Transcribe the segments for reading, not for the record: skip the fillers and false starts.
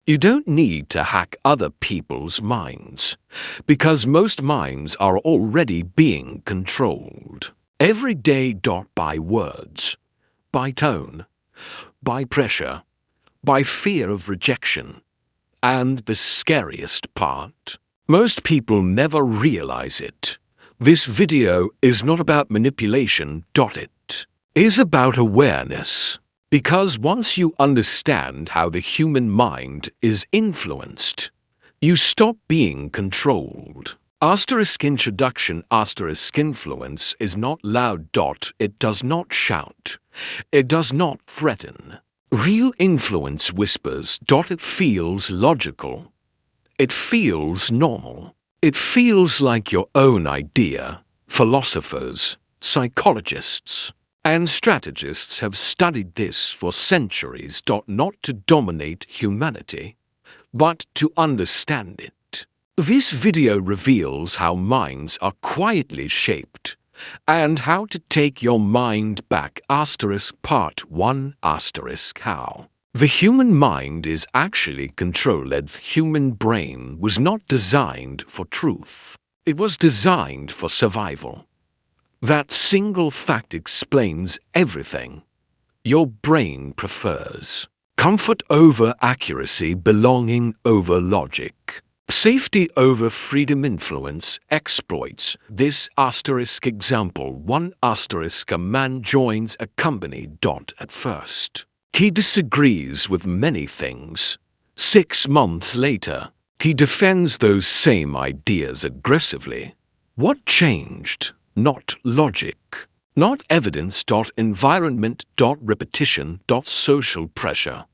You don't need to hack other people's minds, because most minds are already being controlled. Every day by words, by tone, by pressure, by fear of rejection. And the scariest part, most people never realize it. This video is not about manipulation. It is about awareness. Because once you understand how the human mind is influenced, you stop being controlled. Introduction. Influence is not loud. It does not shout. It does not threaten. Real influence whispers. It feels logical. It feels normal. It feels like your own idea. Philosophers, psychologists, and strategists have studied this for centuries. Not to dominate humanity, but to understand it. This video reveals how minds are quietly shaped and how to take your mind back. Part 1. How. The human mind is actually controlled. The human brain was not designed for truth. It was designed for survival. That single fact explains everything. Your brain prefers comfort over accuracy, belonging over logic, safety over freedom. Influence exploits this. Example 1. A man joins a company. At first, he disagrees with many things. 6 months later, he defends those same ideas aggressively. What changed? Not logic, not evidence. Environment. Repetition. Social pressure.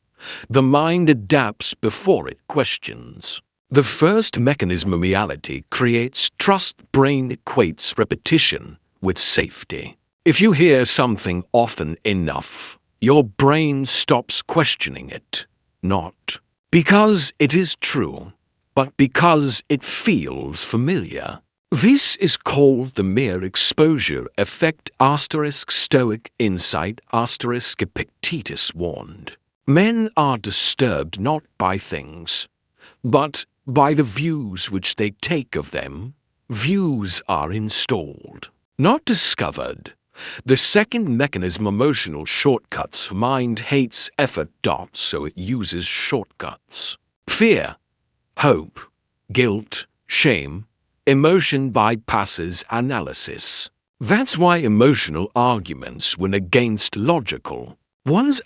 The mind adapts before it questions. The first mechanism. Reality creates trust. Brain equates repetition with safety. If you hear something often enough, your brain stops questioning it. Not because it is true, but because it feels familiar. This is called the mere exposure effect. Stoic insight. Epictetus warned, men are disturbed not by things, but by the views which they take of them. Views are installed, not discovered. The second mechanism. Emotional shortcuts. Mind hates effort. So it uses shortcuts. Fear, hope, guilt, shame. Emotion bypasses analysis. That's why emotional arguments win against logical ones.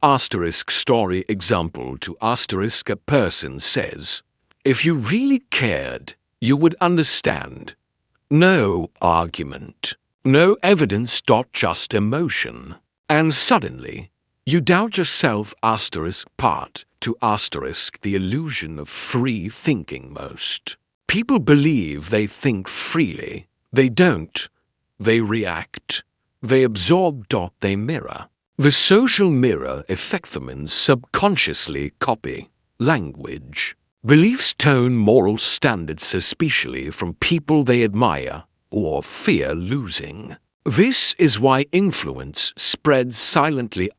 Story example. A person says, if you really cared, you would understand. No argument, no evidence. Just emotion. And suddenly, you doubt yourself. Part 2. The illusion of free thinking. Most people believe they think freely. They don't. They react. They absorb. They mirror. The social mirror effect. Humans subconsciously copy language, beliefs, tone, moral standards, especially from people they admire or fear losing. This is why influence spreads silently.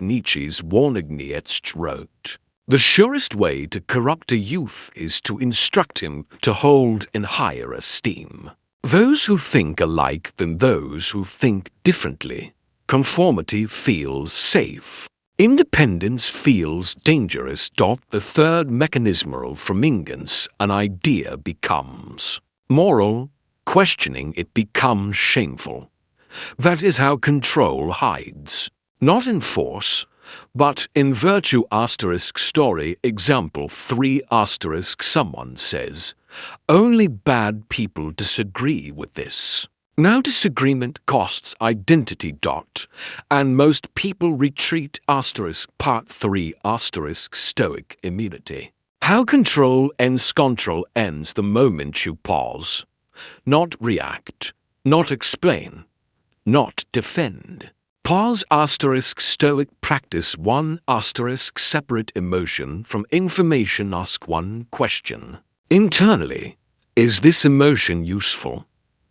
Nietzsche's warning. Nietzsche wrote, the surest way to corrupt a youth is to instruct him to hold in higher esteem those who think alike than those who think differently. Conformity feels safe. Independence feels dangerous. The third mechanism. From ignorance, an idea becomes moral. Questioning it becomes shameful. That is how control hides. Not in force, but in virtue. Story example 3. Someone says, only bad people disagree with this. Now disagreement costs identity. And most people retreat. Part 3. Stoic immunity. How control ends. Control ends the moment you pause. Not react, not explain, not defend. Pause. Stoic practice 1. Separate emotion from information. Ask one question. Internally, is this emotion useful?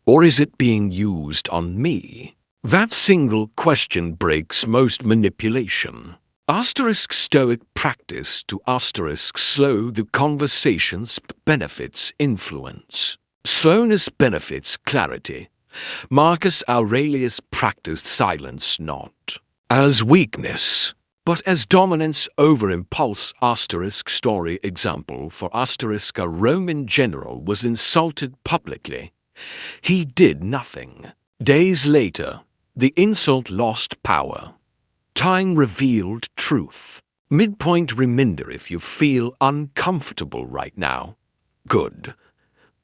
Or is it being used on me? That single question breaks most manipulation. Asterisk Stoic practice to asterisk slow the conversations benefits influence. Slowness benefits clarity. Marcus Aurelius practiced silence not as weakness, but as dominance over impulse. Asterisk story example for asterisk a Roman general was insulted publicly. He did nothing. Days later, the insult lost power. Time revealed truth. Midpoint reminder: if you feel uncomfortable right now, good.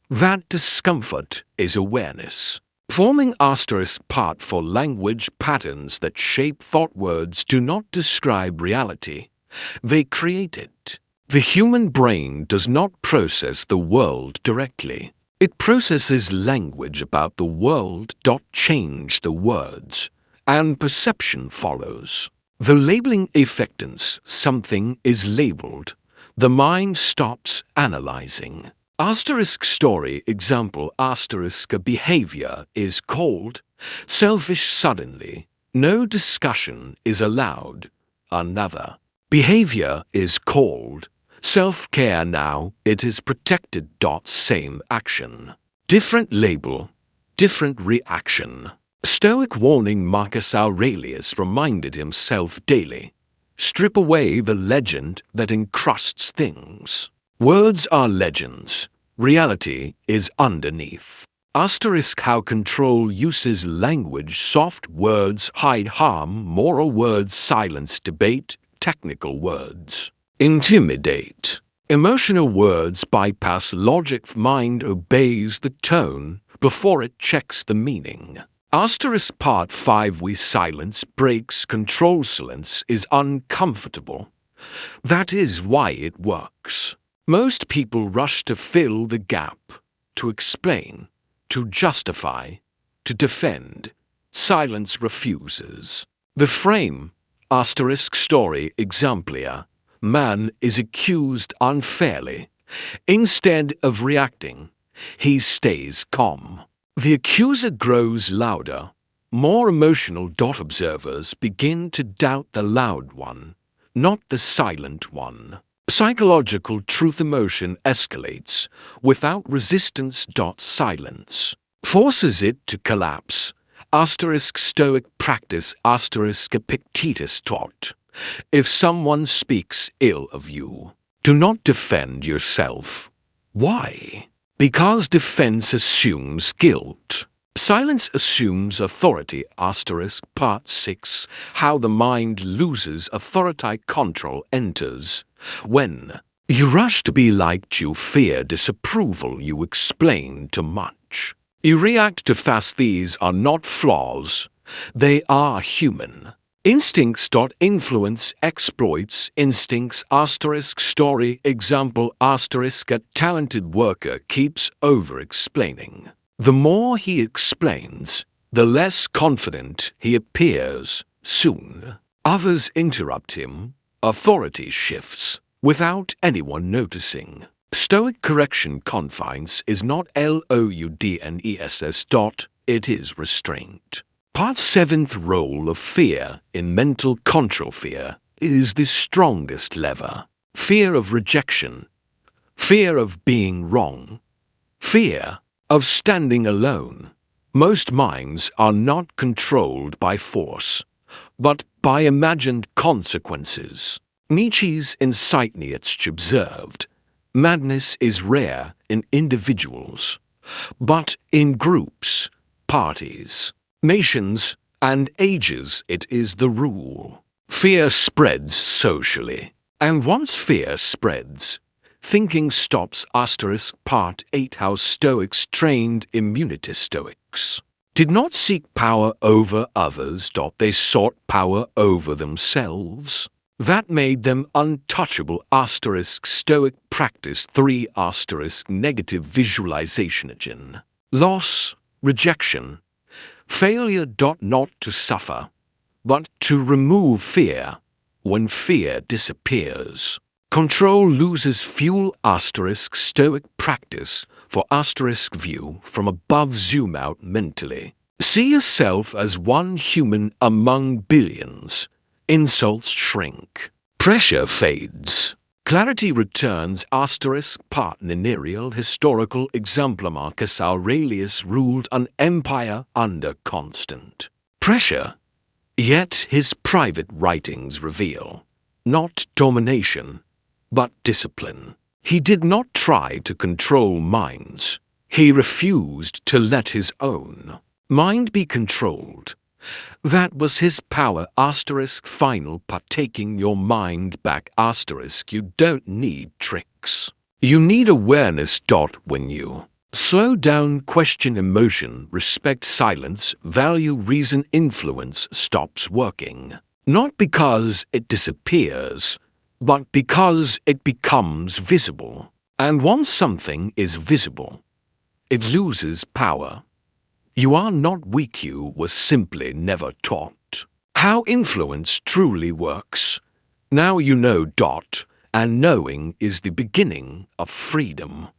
That discomfort is awareness. Forming asterisk part for language patterns that shape thought. Words do not describe reality. They create it. The human brain does not process the world directly. It processes language about the world. Change the words, and perception follows. The labeling effectance, something is labeled, the mind stops analyzing. Asterisk story example asterisk a behavior is called selfish suddenly. No discussion is allowed. Another behavior is called self-care now. It is protected. Same action. Different label, different reaction. Stoic warning. Marcus Aurelius reminded himself daily. Strip away the legend that encrusts things. Words are legends. Reality is underneath. Asterisk how control uses language. Soft words hide harm. Moral words silence debate. Technical words intimidate. Emotional words bypass logic. Mind obeys the tone before it checks the meaning. Asterisk part 5 we silence breaks control. Silence is uncomfortable. That is why it works. Most people rush to fill the gap, to explain, to justify, to defend. Silence refuses. The frame, asterisk story exemplar, man is accused unfairly. Instead of reacting, he stays calm. The accuser grows louder, more emotional. Observers begin to doubt the loud one, not the silent one. Psychological truth. Emotion escalates without resistance. Silence forces it to collapse. Asterisk Stoic practice asterisk Epictetus taught. If someone speaks ill of you, do not defend yourself. Why? Because defense assumes guilt. Silence assumes authority. Asterisk part 6 how the mind loses authority. Control enters when you rush to be liked. You fear disapproval. You explain too much. You react too fast. These are not flaws. They are human. Instincts. Influence exploits instincts. Asterisk story example asterisk a talented worker keeps over-explaining. The more he explains, the less confident he appears. Soon, others interrupt him. Authority shifts without anyone noticing. Stoic correction. Confines is not loudness. It is restraint. Part 7th role of fear in mental control. Fear is the strongest lever. Fear of rejection, fear of being wrong, fear of standing alone. Most minds are not controlled by force, but by imagined consequences. Nietzsche's insight. Nietzsche observed, madness is rare in individuals, but in groups, parties, nations, and ages it is the rule. Fear spreads socially, and once fear spreads, thinking stops. Asterisk part 8 how Stoics trained immunity. Stoics did not seek power over others. They sought power over themselves. That made them untouchable. Asterisk Stoic practice 3 asterisk negative visualization. Loss, rejection, failure. Not to suffer, but to remove fear. When fear disappears, control loses fuel. Asterisk Stoic practice for asterisk view from above. Zoom out mentally. See yourself as one human among billions. Insults shrink. Pressure fades. Clarity returns. Part Lineal historical example. Marcus Aurelius ruled an empire under constant pressure. Yet his private writings reveal not domination, but discipline. He did not try to control minds. He refused to let his own mind be controlled. That was his power. Final part. Taking your mind back. You don't need tricks. You need awareness. When you slow down, question emotion, respect silence, value reason, influence stops working. Not because it disappears, but because it becomes visible. And once something is visible, it loses power. You are not weak, you were simply never taught how influence truly works. Now you know. And knowing is the beginning of freedom.